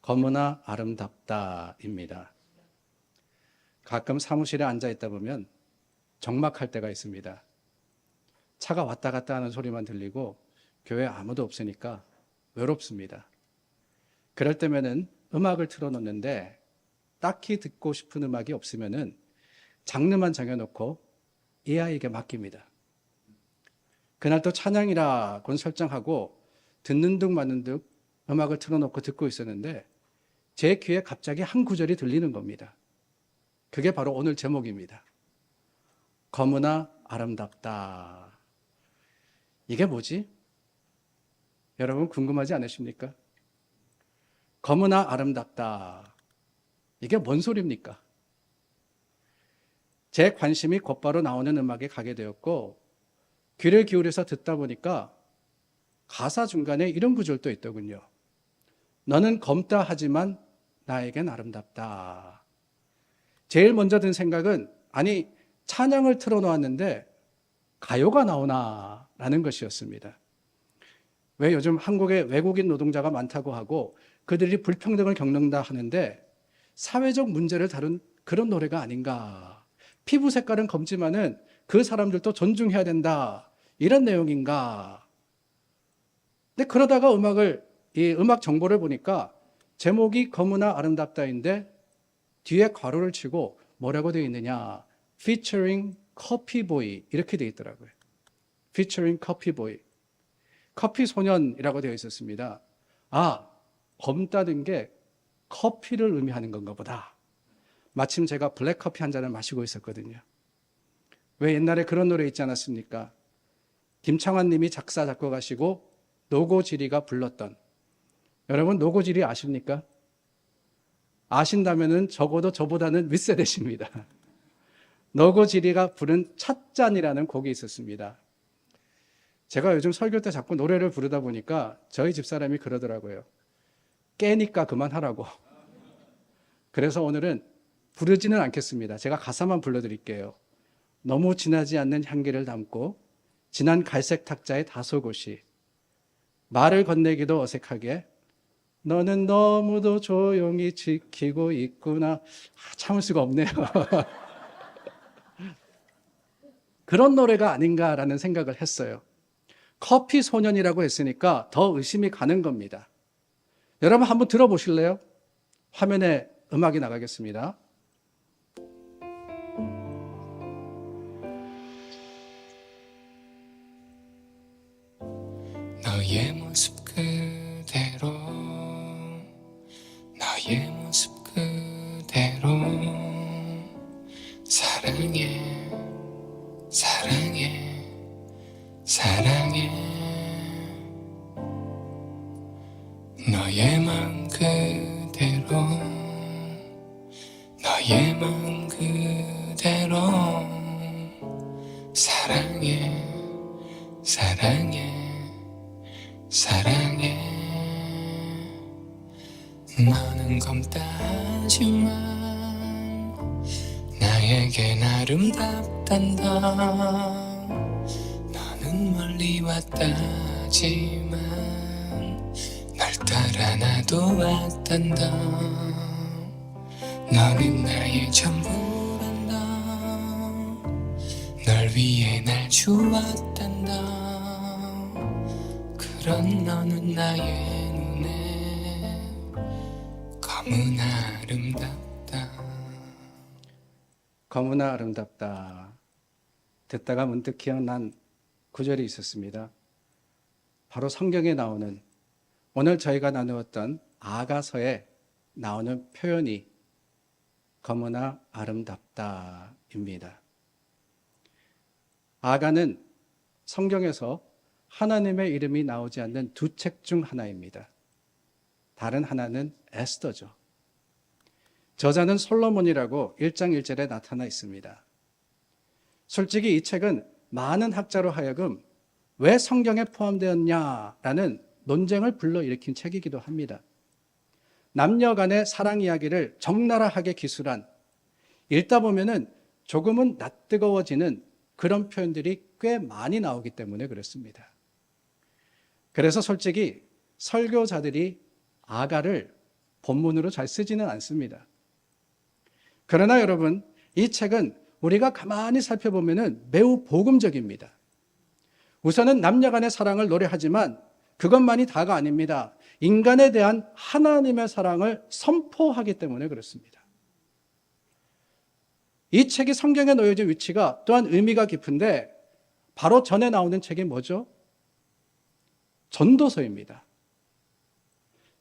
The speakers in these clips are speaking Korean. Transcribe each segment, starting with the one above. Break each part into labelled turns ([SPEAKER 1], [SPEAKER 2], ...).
[SPEAKER 1] 너무나 아름답다입니다. 가끔 사무실에 앉아 있다 보면 적막할 때가 있습니다. 차가 왔다 갔다 하는 소리만 들리고 교회에 아무도 없으니까 외롭습니다. 그럴 때면은 음악을 틀어놓는데 딱히 듣고 싶은 음악이 없으면은 장르만 정해놓고 AI에게 맡깁니다. 그날 또 찬양이라고는 설정하고 듣는 둥 마는 둥 음악을 틀어놓고 듣고 있었는데 제 귀에 갑자기 한 구절이 들리는 겁니다. 그게 바로 오늘 제목입니다. 너무나 아름답다. 이게 뭐지? 여러분 궁금하지 않으십니까? 너무나 아름답다. 이게 뭔 소리입니까? 제 관심이 곧바로 나오는 음악에 가게 되었고 귀를 기울여서 듣다 보니까 가사 중간에 이런 구절도 있더군요. 너는 검다 하지만 나에겐 아름답다. 제일 먼저 든 생각은 아니 찬양을 틀어놓았는데 가요가 나오나 라는 것이었습니다. 왜 요즘 한국에 외국인 노동자가 많다고 하고 그들이 불평등을 겪는다 하는데 사회적 문제를 다룬 그런 노래가 아닌가. 피부 색깔은 검지만은 그 사람들도 존중해야 된다. 이런 내용인가. 근데 그러다가 이 음악 정보를 보니까 제목이 너무나 아름답다인데 뒤에 괄호를 치고 뭐라고 되어 있느냐. featuring 커피보이 이렇게 되어 있더라고요. featuring 커피보이. 커피 소년이라고 되어 있었습니다. 아, 검다는 게 커피를 의미하는 건가 보다. 마침 제가 블랙커피 한 잔을 마시고 있었거든요. 왜 옛날에 그런 노래 있지 않았습니까? 김창완 님이 작사 작곡하시고 노고지리가 불렀던, 여러분 노고지리 아십니까? 아신다면은 적어도 저보다는 윗세대십니다. 노고지리가 부른 찻잔이라는 곡이 있었습니다. 제가 요즘 설교 때 자꾸 노래를 부르다 보니까 저희 집사람이 그러더라고요. 깨니까 그만하라고. 그래서 오늘은 부르지는 않겠습니다. 제가 가사만 불러드릴게요. 너무 진하지 않는 향기를 담고 진한 갈색 탁자의 다소곳이 말을 건네기도 어색하게 너는 너무도 조용히 지키고 있구나. 참을 수가 없네요. 그런 노래가 아닌가라는 생각을 했어요. 커피 소년이라고 했으니까 더 의심이 가는 겁니다. 여러분 한번 들어보실래요? 화면에 음악이 나가겠습니다.
[SPEAKER 2] 너의 모습 그대로 너의 모습 그대로 사랑해 사랑해 사랑해 너의 마음 그대로 너의 마음 그대로 사랑해 사랑해 사랑해 너는 검다 하지만 나에겐 아름답단다 너는 멀리 왔다 하지만 널 따라 나도 왔단다 너는 나의 전부란다 널 위해 날 주었단다 그런 너는 나의 눈에 너무나 아름답다
[SPEAKER 1] 너무나 아름답다. 듣다가 문득 기억난 구절이 있었습니다. 바로 성경에 나오는 오늘 저희가 나누었던 아가서에 나오는 표현이 너무나 아름답다입니다. 아가는 성경에서 하나님의 이름이 나오지 않는 두 책 중 하나입니다. 다른 하나는 에스더죠. 저자는 솔로몬이라고 1장 1절에 나타나 있습니다. 솔직히 이 책은 많은 학자로 하여금 왜 성경에 포함되었냐라는 논쟁을 불러일으킨 책이기도 합니다. 남녀 간의 사랑 이야기를 적나라하게 기술한, 읽다 보면은 조금은 낯뜨거워지는 그런 표현들이 꽤 많이 나오기 때문에 그렇습니다. 그래서 솔직히 설교자들이 아가를 본문으로 잘 쓰지는 않습니다. 그러나 여러분, 이 책은 우리가 가만히 살펴보면 매우 복음적입니다. 우선은 남녀 간의 사랑을 노래하지만 그것만이 다가 아닙니다. 인간에 대한 하나님의 사랑을 선포하기 때문에 그렇습니다. 이 책이 성경에 놓여진 위치가 또한 의미가 깊은데 바로 전에 나오는 책이 뭐죠? 전도서입니다.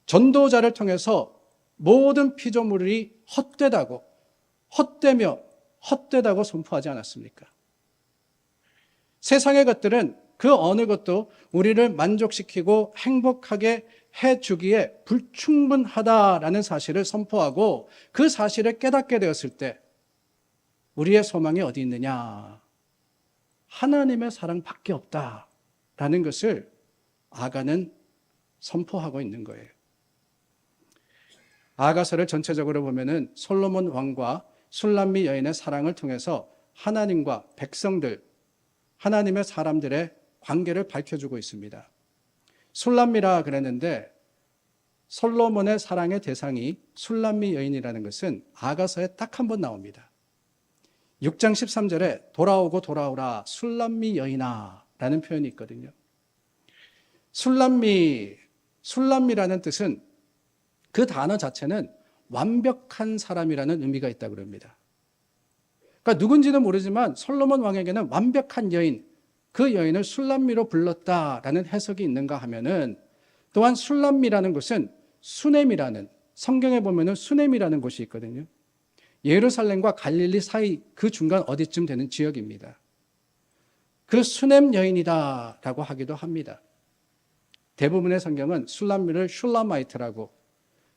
[SPEAKER 1] 전도자를 통해서 모든 피조물이 헛되다고 선포하지 않았습니까? 세상의 것들은 그 어느 것도 우리를 만족시키고 행복하게 해주기에 불충분하다라는 사실을 선포하고 그 사실을 깨닫게 되었을 때 우리의 소망이 어디 있느냐? 하나님의 사랑밖에 없다라는 것을 아가는 선포하고 있는 거예요. 아가서를 전체적으로 보면은 솔로몬 왕과 술람미 여인의 사랑을 통해서 하나님과 백성들, 하나님의 사람들의 관계를 밝혀주고 있습니다. 술람미라 그랬는데 솔로몬의 사랑의 대상이 술람미 여인이라는 것은 아가서에 딱 한 번 나옵니다. 6장 13절에 돌아오고 돌아오라 술람미 여인아 라는 표현이 있거든요. 술람미라는 뜻은 그 단어 자체는 완벽한 사람이라는 의미가 있다고 합니다. 그러니까 누군지는 모르지만 솔로몬 왕에게는 완벽한 여인, 그 여인을 술람미로 불렀다라는 해석이 있는가 하면은 또한 술람미라는 것은 수넴이라는, 성경에 보면은 수넴이라는 곳이 있거든요. 예루살렘과 갈릴리 사이 그 중간 어디쯤 되는 지역입니다. 그 수넴 여인이다라고 하기도 합니다. 대부분의 성경은 술람미를 슐라마이트라고,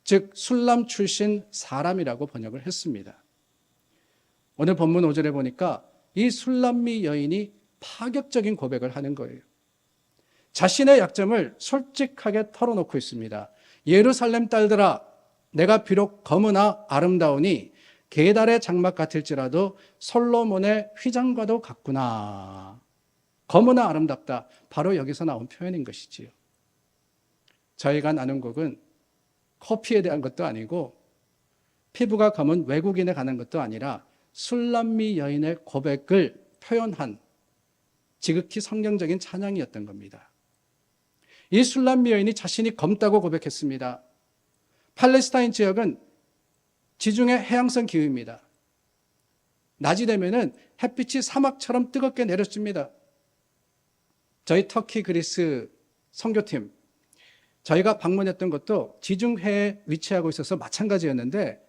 [SPEAKER 1] 즉 술람 출신 사람이라고 번역을 했습니다. 오늘 본문 5절에 보니까 이 술람미 여인이 파격적인 고백을 하는 거예요. 자신의 약점을 솔직하게 털어놓고 있습니다. 예루살렘 딸들아, 내가 비록 검으나 아름다우니 게달의 장막 같을지라도 솔로몬의 휘장과도 같구나. 검으나 아름답다. 바로 여기서 나온 표현인 것이지요. 저희가 나눈 곡은 커피에 대한 것도 아니고 피부가 검은 외국인에 관한 것도 아니라 술람미 여인의 고백을 표현한 지극히 성경적인 찬양이었던 겁니다. 이 술람미 여인이 자신이 검다고 고백했습니다. 팔레스타인 지역은 지중해 해양성 기후입니다. 낮이 되면은 햇빛이 사막처럼 뜨겁게 내려집니다. 저희 터키 그리스 선교팀, 저희가 방문했던 것도 지중해에 위치하고 있어서 마찬가지였는데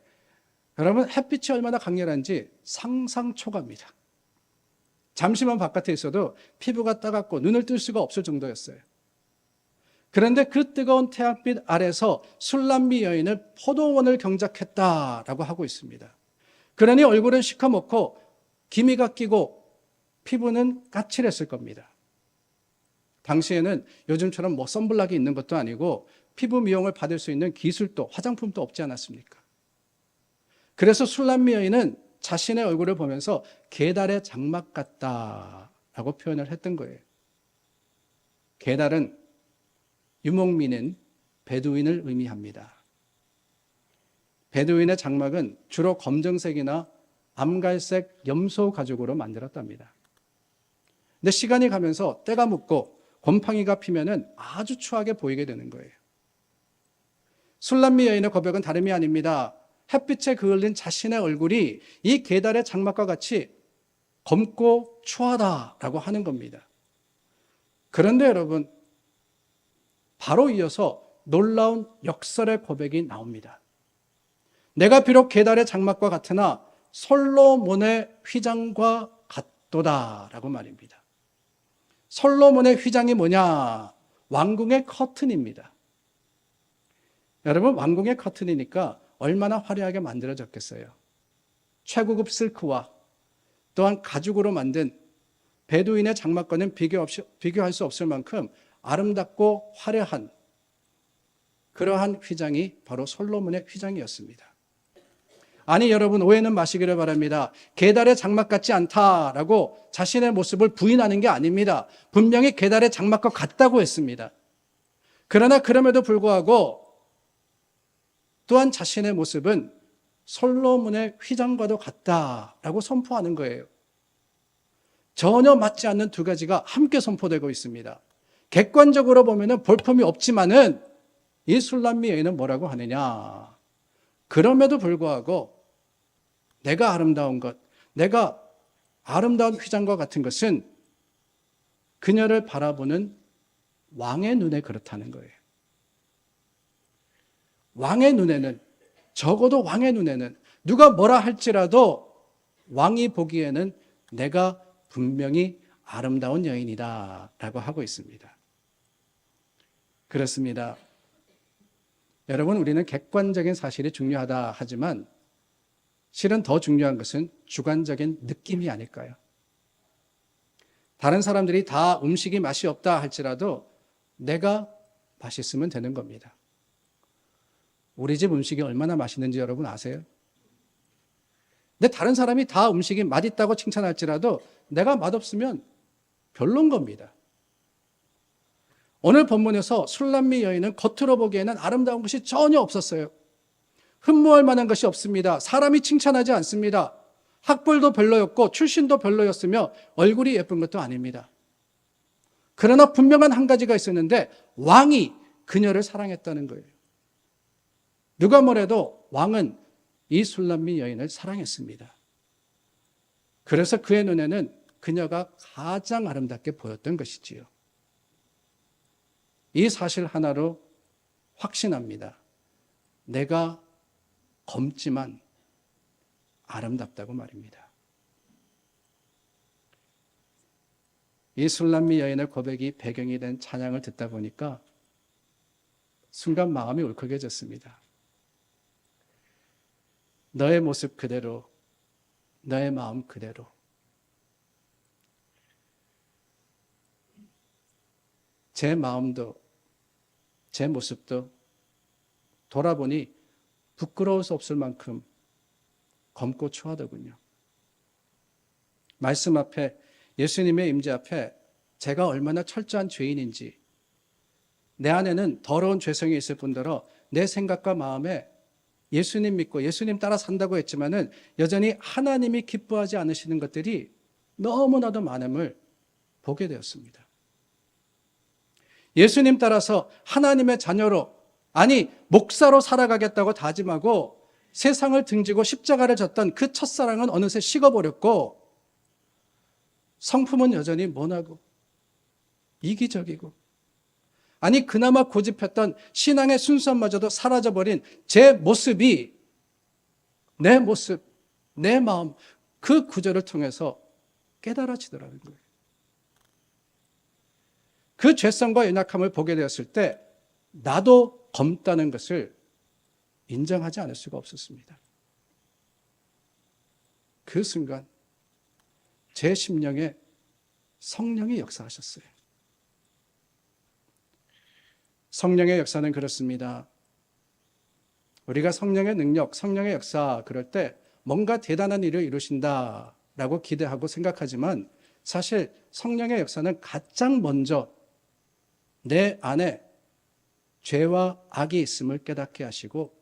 [SPEAKER 1] 여러분 햇빛이 얼마나 강렬한지 상상 초과입니다. 잠시만 바깥에 있어도 피부가 따갑고 눈을 뜰 수가 없을 정도였어요. 그런데 그 뜨거운 태양빛 아래서 술람미 여인을 포도원을 경작했다라고 하고 있습니다. 그러니 얼굴은 시커멓고 기미가 끼고 피부는 까칠했을 겁니다. 당시에는 요즘처럼 뭐 선블락이 있는 것도 아니고 피부 미용을 받을 수 있는 기술도 화장품도 없지 않았습니까? 그래서 술람미 여인은 자신의 얼굴을 보면서 게달의 장막 같다라고 표현을 했던 거예요. 게달은 유목민인 베두인을 의미합니다. 베두인의 장막은 주로 검정색이나 암갈색 염소 가죽으로 만들었답니다. 근데 시간이 가면서 때가 묻고 곰팡이가 피면은 아주 추하게 보이게 되는 거예요. 술람미 여인의 고백은 다름이 아닙니다. 햇빛에 그을린 자신의 얼굴이 이 게달의 장막과 같이 검고 추하다라고 하는 겁니다. 그런데 여러분, 바로 이어서 놀라운 역설의 고백이 나옵니다. 내가 비록 게달의 장막과 같으나 솔로몬의 휘장과 같도다라고 말입니다. 솔로몬의 휘장이 뭐냐? 왕궁의 커튼입니다. 여러분, 왕궁의 커튼이니까 얼마나 화려하게 만들어졌겠어요. 최고급 실크와 또한 가죽으로 만든 베두인의 장막과는 비교할 수 없을 만큼 아름답고 화려한 그러한 휘장이 바로 솔로몬의 휘장이었습니다. 아니 여러분, 오해는 마시기를 바랍니다. 게달의 장막 같지 않다라고 자신의 모습을 부인하는 게 아닙니다. 분명히 게달의 장막과 같다고 했습니다. 그러나 그럼에도 불구하고 또한 자신의 모습은 솔로몬의 휘장과도 같다라고 선포하는 거예요. 전혀 맞지 않는 두 가지가 함께 선포되고 있습니다. 객관적으로 보면은 볼품이 없지만은 이 술람미 여인은 뭐라고 하느냐? 그럼에도 불구하고 내가 아름다운 것, 내가 아름다운 휘장과 같은 것은 그녀를 바라보는 왕의 눈에 그렇다는 거예요. 왕의 눈에는, 적어도 왕의 눈에는 누가 뭐라 할지라도 왕이 보기에는 내가 분명히 아름다운 여인이다 라고 하고 있습니다. 그렇습니다. 여러분, 우리는 객관적인 사실이 중요하다 하지만 실은 더 중요한 것은 주관적인 느낌이 아닐까요? 다른 사람들이 다 음식이 맛이 없다 할지라도 내가 맛있으면 되는 겁니다. 우리 집 음식이 얼마나 맛있는지 여러분 아세요? 근데 다른 사람이 다 음식이 맛있다고 칭찬할지라도 내가 맛없으면 별론 겁니다. 오늘 본문에서 술람미 여인은 겉으로 보기에는 아름다운 것이 전혀 없었어요. 흠모할 만한 것이 없습니다. 사람이 칭찬하지 않습니다. 학벌도 별로였고 출신도 별로였으며 얼굴이 예쁜 것도 아닙니다. 그러나 분명한 한 가지가 있었는데 왕이 그녀를 사랑했다는 거예요. 누가 뭐래도 왕은 이 술람미 여인을 사랑했습니다. 그래서 그의 눈에는 그녀가 가장 아름답게 보였던 것이지요. 이 사실 하나로 확신합니다. 내가 검지만 아름답다고 말입니다. 이 술람미 여인의 고백이 배경이 된 찬양을 듣다 보니까 순간 마음이 울컥해졌습니다. 너의 모습 그대로, 너의 마음 그대로. 제 마음도, 제 모습도 돌아보니 부끄러울 수 없을 만큼 검고 추하더군요. 말씀 앞에, 예수님의 임재 앞에 제가 얼마나 철저한 죄인인지, 내 안에는 더러운 죄성이 있을 뿐더러 내 생각과 마음에 예수님 믿고 예수님 따라 산다고 했지만은 여전히 하나님이 기뻐하지 않으시는 것들이 너무나도 많음을 보게 되었습니다. 예수님 따라서 하나님의 자녀로, 아니 목사로 살아가겠다고 다짐하고 세상을 등지고 십자가를 졌던 그 첫사랑은 어느새 식어버렸고 성품은 여전히 모나고 이기적이고, 아니 그나마 고집했던 신앙의 순수함마저도 사라져버린 제 모습이, 내 모습, 내 마음, 그 구절을 통해서 깨달아지더라는 거예요. 그 죄성과 연약함을 보게 되었을 때 나도 검다는 것을 인정하지 않을 수가 없었습니다. 그 순간 제 심령에 성령이 역사하셨어요. 성령의 역사는 그렇습니다. 우리가 성령의 능력, 성령의 역사 그럴 때 뭔가 대단한 일을 이루신다라고 기대하고 생각하지만 사실 성령의 역사는 가장 먼저 내 안에 죄와 악이 있음을 깨닫게 하시고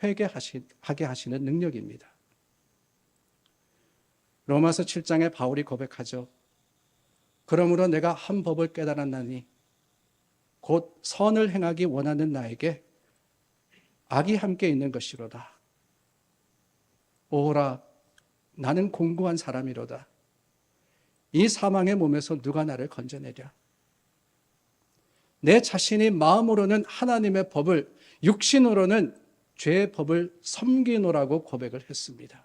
[SPEAKER 1] 회개하게 하시는 능력입니다. 로마서 7장에 바울이 고백하죠. 그러므로 내가 한 법을 깨달았나니 곧 선을 행하기 원하는 나에게 악이 함께 있는 것이로다. 오라, 나는 공고한 사람이로다. 이 사망의 몸에서 누가 나를 건져내랴. 내 자신이 마음으로는 하나님의 법을, 육신으로는 죄의 법을 섬기노라고 고백을 했습니다.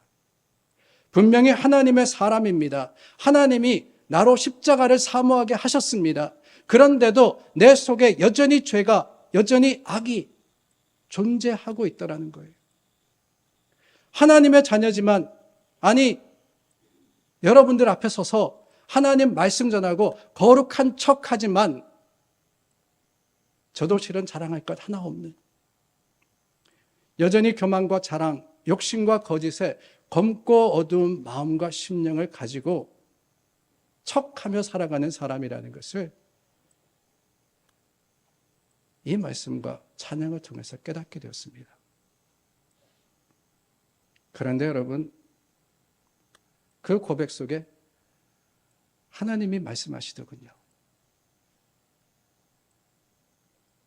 [SPEAKER 1] 분명히 하나님의 사람입니다. 하나님이 나로 십자가를 사모하게 하셨습니다. 그런데도 내 속에 여전히 죄가, 여전히 악이 존재하고 있다는 거예요. 하나님의 자녀지만, 아니 여러분들 앞에 서서 하나님 말씀 전하고 거룩한 척하지만 저도 실은 자랑할 것 하나 없는, 여전히 교만과 자랑, 욕심과 거짓에 검고 어두운 마음과 심령을 가지고 척하며 살아가는 사람이라는 것을 이 말씀과 찬양을 통해서 깨닫게 되었습니다. 그런데 여러분, 그 고백 속에 하나님이 말씀하시더군요.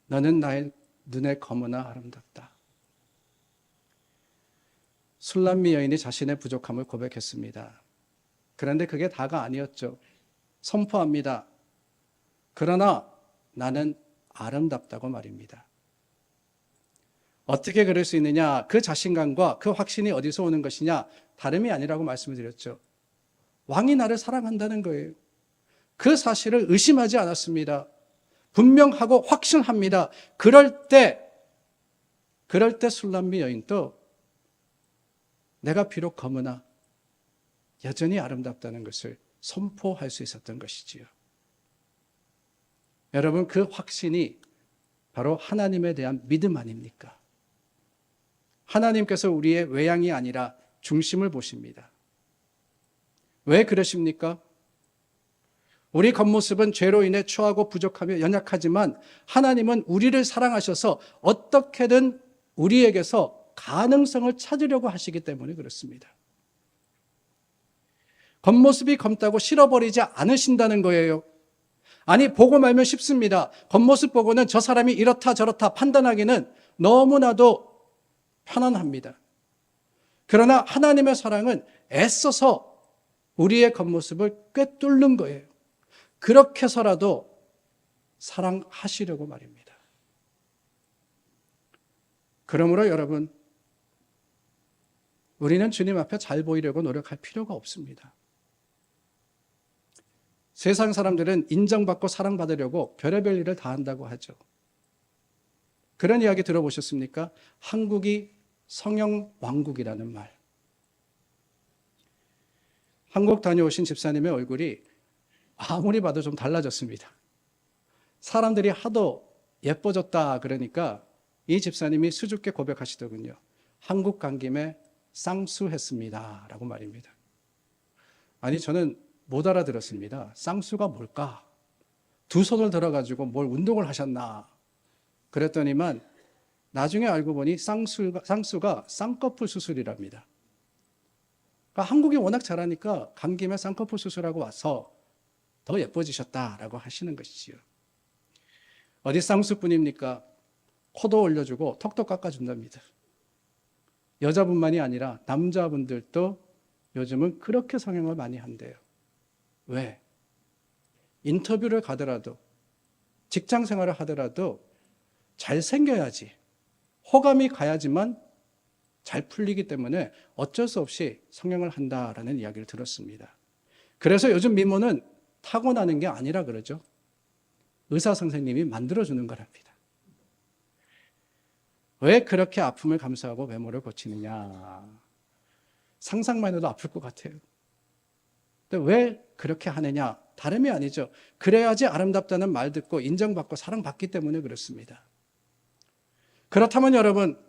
[SPEAKER 1] 너는 나의 눈에 검으나 아름답다. 술람미 여인이 자신의 부족함을 고백했습니다. 그런데 그게 다가 아니었죠. 선포합니다. 그러나 나는 아름답다고 말입니다. 어떻게 그럴 수 있느냐? 그 자신감과 그 확신이 어디서 오는 것이냐? 다름이 아니라고 말씀을 드렸죠. 왕이 나를 사랑한다는 거예요. 그 사실을 의심하지 않았습니다. 분명하고 확신합니다. 그럴 때 술람미 여인도 내가 비록 검으나 여전히 아름답다는 것을 선포할 수 있었던 것이지요. 여러분, 그 확신이 바로 하나님에 대한 믿음 아닙니까? 하나님께서 우리의 외양이 아니라 중심을 보십니다. 왜 그러십니까? 우리 겉모습은 죄로 인해 추하고 부족하며 연약하지만 하나님은 우리를 사랑하셔서 어떻게든 우리에게서 가능성을 찾으려고 하시기 때문에 그렇습니다. 겉모습이 검다고 싫어버리지 않으신다는 거예요. 아니, 보고 말면 쉽습니다. 겉모습 보고는 저 사람이 이렇다 저렇다 판단하기는 너무나도 편안합니다. 그러나 하나님의 사랑은 애써서 우리의 겉모습을 꿰뚫는 거예요. 그렇게 해서라도 사랑하시려고 말입니다. 그러므로 여러분, 우리는 주님 앞에 잘 보이려고 노력할 필요가 없습니다. 세상 사람들은 인정받고 사랑받으려고 별의별 일을 다 한다고 하죠. 그런 이야기 들어보셨습니까? 한국이 성형 왕국이라는 말. 한국 다녀오신 집사님의 얼굴이 아무리 봐도 좀 달라졌습니다. 사람들이 하도 예뻐졌다 그러니까 이 집사님이 수줍게 고백하시더군요. 한국 간 김에 쌍수했습니다 라고 말입니다. 아니, 저는 못 알아들었습니다. 쌍수가 뭘까? 두 손을 들어가지고 뭘 운동을 하셨나? 그랬더니만 나중에 알고 보니 쌍수가 쌍꺼풀 수술이랍니다. 그러니까 한국이 워낙 잘하니까 간 김에 쌍꺼풀 수술하고 와서 더 예뻐지셨다라고 하시는 것이지요. 어디 쌍수뿐입니까? 코도 올려주고 턱도 깎아준답니다. 여자분만이 아니라 남자분들도 요즘은 그렇게 성형을 많이 한대요. 왜? 인터뷰를 가더라도, 직장 생활을 하더라도 잘생겨야지, 호감이 가야지만 잘 풀리기 때문에 어쩔 수 없이 성형을 한다라는 이야기를 들었습니다. 그래서 요즘 미모는 타고나는 게 아니라 그러죠. 의사 선생님이 만들어주는 거랍니다. 왜 그렇게 아픔을 감수하고 외모를 고치느냐? 상상만 해도 아플 것 같아요. 근데 왜 그렇게 하느냐? 다름이 아니죠. 그래야지 아름답다는 말 듣고 인정받고 사랑받기 때문에 그렇습니다. 그렇다면 여러분,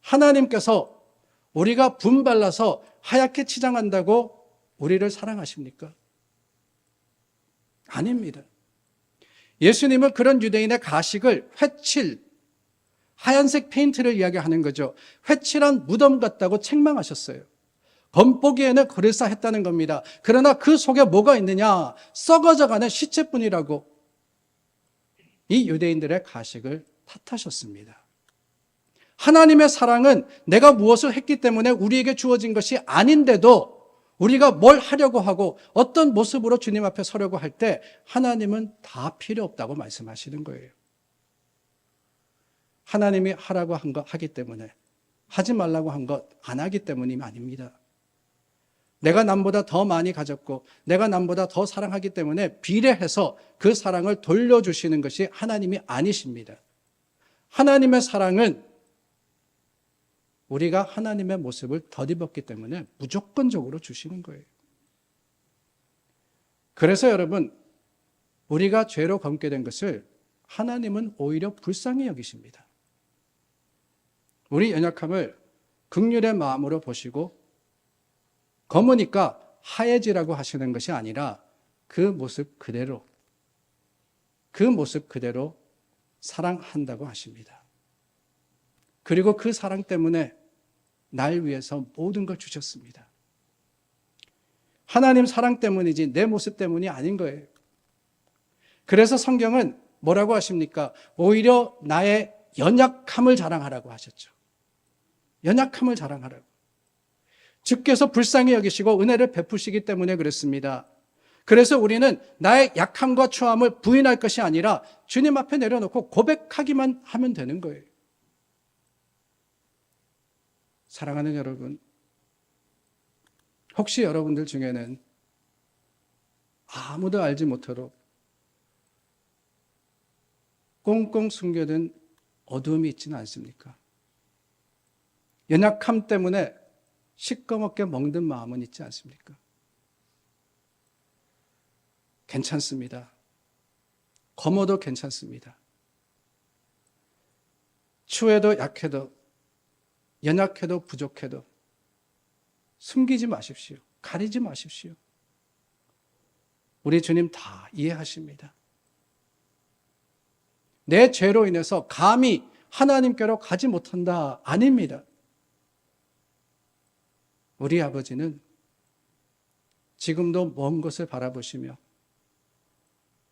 [SPEAKER 1] 하나님께서 우리가 분발라서 하얗게 치장한다고 우리를 사랑하십니까? 아닙니다. 예수님은 그런 유대인의 가식을 회칠, 하얀색 페인트를 이야기하는 거죠. 회칠한 무덤 같다고 책망하셨어요. 겉보기에는 그럴싸했다는 겁니다. 그러나 그 속에 뭐가 있느냐? 썩어져가는 시체뿐이라고 이 유대인들의 가식을 탓하셨습니다. 하나님의 사랑은 내가 무엇을 했기 때문에 우리에게 주어진 것이 아닌데도 우리가 뭘 하려고 하고 어떤 모습으로 주님 앞에 서려고 할 때 하나님은 다 필요 없다고 말씀하시는 거예요. 하나님이 하라고 한 거 하기 때문에, 하지 말라고 한 것 안 하기 때문이 아닙니다. 내가 남보다 더 많이 가졌고 내가 남보다 더 사랑하기 때문에 비례해서 그 사랑을 돌려주시는 것이 하나님이 아니십니다. 하나님의 사랑은 우리가 하나님의 모습을 덧입었기 때문에 무조건적으로 주시는 거예요. 그래서 여러분, 우리가 죄로 검게 된 것을 하나님은 오히려 불쌍히 여기십니다. 우리 연약함을 긍휼의 마음으로 보시고 검으니까 하얘지라고 하시는 것이 아니라 그 모습 그대로 사랑한다고 하십니다. 그리고 그 사랑 때문에 날 위해서 모든 걸 주셨습니다. 하나님 사랑 때문이지 내 모습 때문이 아닌 거예요. 그래서 성경은 뭐라고 하십니까? 오히려 나의 연약함을 자랑하라고 하셨죠. 연약함을 자랑하라고. 주께서 불쌍히 여기시고 은혜를 베푸시기 때문에 그렇습니다. 그래서 우리는 나의 약함과 추함을 부인할 것이 아니라 주님 앞에 내려놓고 고백하기만 하면 되는 거예요. 사랑하는 여러분, 혹시 여러분들 중에는 아무도 알지 못하도록 꽁꽁 숨겨둔 어두움이 있지는 않습니까? 연약함 때문에 시꺼멓게 멍든 마음은 있지 않습니까? 괜찮습니다. 검어도 괜찮습니다. 추해도 약해도 연약해도 부족해도 숨기지 마십시오. 가리지 마십시오. 우리 주님 다 이해하십니다. 내 죄로 인해서 감히 하나님께로 가지 못한다. 아닙니다. 우리 아버지는 지금도 먼 곳을 바라보시며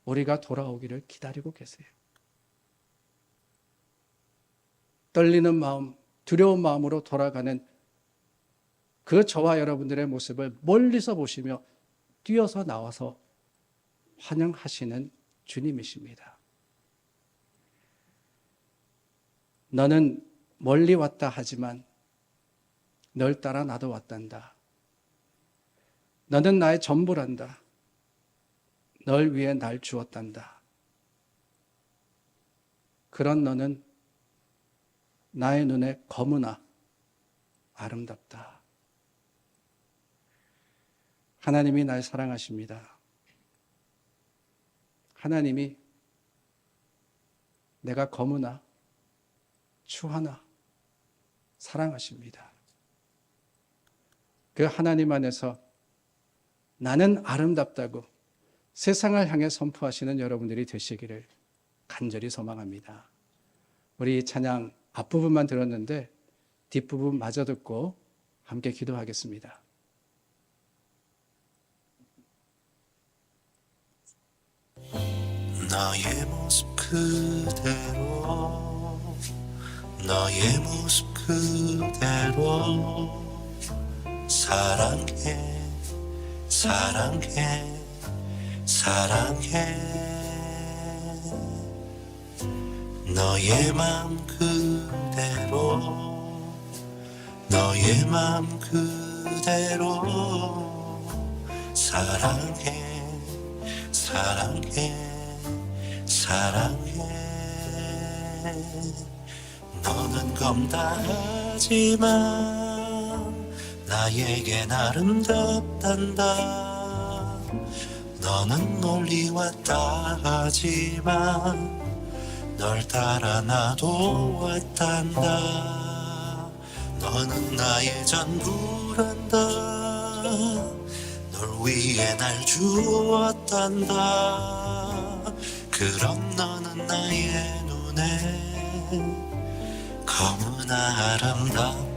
[SPEAKER 1] 우리가 돌아오기를 기다리고 계세요. 떨리는 마음, 두려운 마음으로 돌아가는 그 저와 여러분들의 모습을 멀리서 보시며 뛰어서 나와서 환영하시는 주님이십니다. 너는 멀리 왔다 하지만 널 따라 나도 왔단다. 너는 나의 전부란다. 널 위해 날 주었단다. 그런 너는 나의 눈에 검으나 아름답다. 하나님이 날 사랑하십니다. 하나님이 내가 검으나 추하나 사랑하십니다. 그 하나님 안에서 나는 아름답다고 세상을 향해 선포하시는 여러분들이 되시기를 간절히 소망합니다. 우리 찬양 앞부분만 들었는데 뒷부분 마저 듣고 함께 기도하겠습니다.
[SPEAKER 3] 너의 모습 그대로 너의 모습 그대로 사랑해 사랑해 사랑해 너의 맘 그대로 너의 맘 그대로 사랑해 사랑해 사랑해 너는 검다하지만 나에겐 아름답단다 너는 멀리 왔다 하지만 널 따라 나도 왔단다 너는 나의 전부란다 널 위해 날 주었단다 그런 너는 나의 눈에 검으나 아름답다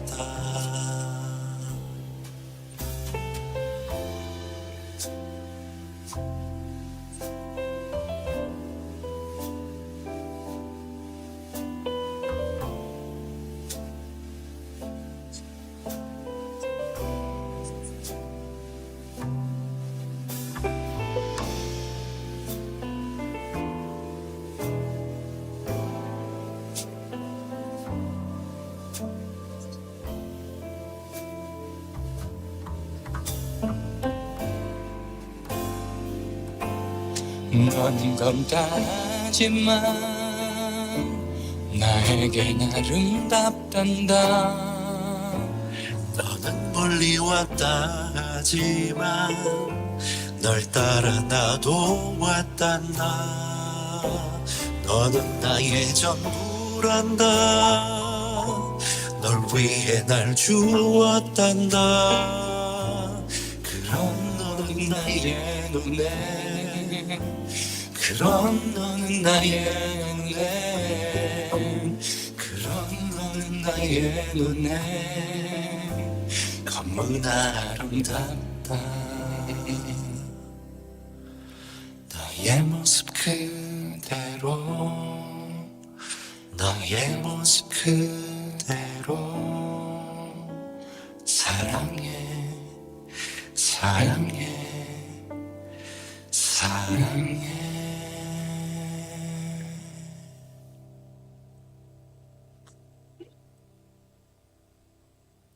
[SPEAKER 2] 넌 검다하지만 나에겐 아름답단다
[SPEAKER 3] 너는 멀리 왔다 하지만 널 따라 나도 왔단다 너는 나의 전부란다 널 위해 날 주었단다 그런 너는 나의 눈에 그런 너는 나의 눈에 그런 너는 나의 눈에 검은 아름답다 너의 모습 그대로 너의 모습 그대로 사랑해 사랑해 사랑해